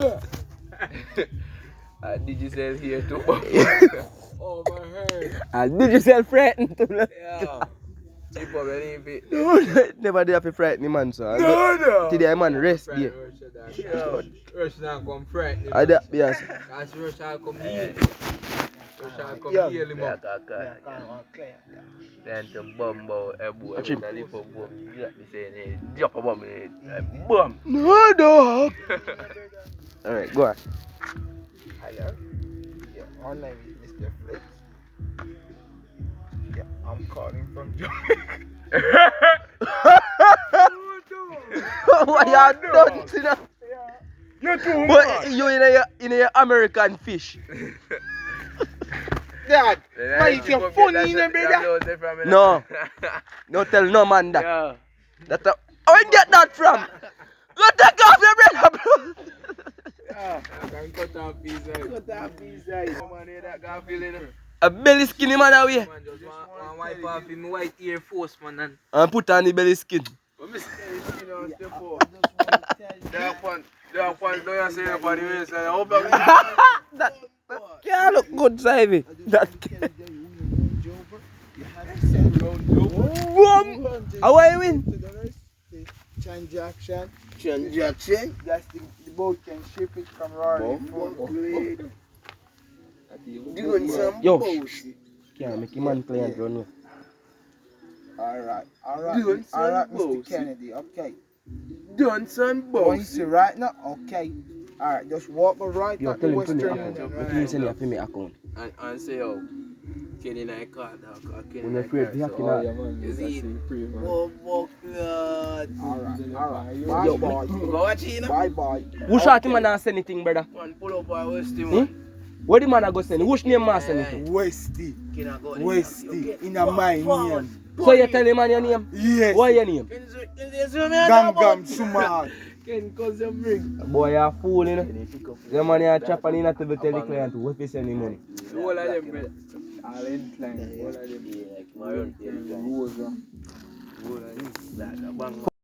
Did you sell here too? Oh my head. Did you sell frightened to me? Yeah. Chip up any bit. Never did have to frighten the man, so. No. Today, man, rest there. Rush now come frighten. Yes. As Rush shall come here. Rush shall come here, him up. Then to bumbo, a boy. A chip. You got me saying, drop a bomb in it. Boom. No, dog. Alright, go on. Hello. Yeah, my name is Mr. Flips. Yeah, I'm calling from Jamaica. What you done to that? You're too But you in a American fish. Dad, why is your funny in brother? No. Don't tell no man that. Yeah. That where you get that from? Go take off your brother, bro. Yeah. I can cut off his eye. Cut off his eye. Come on here, that guy feeling. A belly skinny man away. Man, just one wipe off him white Air Force, man. And put on the belly skin. What me say? You know, step forward. That one, don't you say nobody will say, oh, baby. That can't look good, Sivy. That boom! How are you win? Transaction. Transaction? That's the boat can ship it from Royal. Doing some yo. Can't make a man play and run. Alright, Doing some Mr. boats. Kennedy, okay. Done some Going boss. to right now, okay. Alright, just walk right Yo, at tell the him to me western account. end. Let me send you me account. And say, oh, Kenny and I caught When you're afraid to hack in You see? Oh, blood. Alright. Bye, Yo, boy. Go watch it, you know? Bye. Who shot him and not say anything, brother? Man, pull up our Westy, man. Where the man a go send? Which name man send it? Westy. Can I go there? Westy. In a my name. So you tell him man your name? Yes. What your name? Gangam Sumar. Ken, cause you bring. Boy, you're a fool, you know. The man you're trapping in to tell the client what if you send him money. All of them, brother. All inclined. All of them. Like, my own. All of them.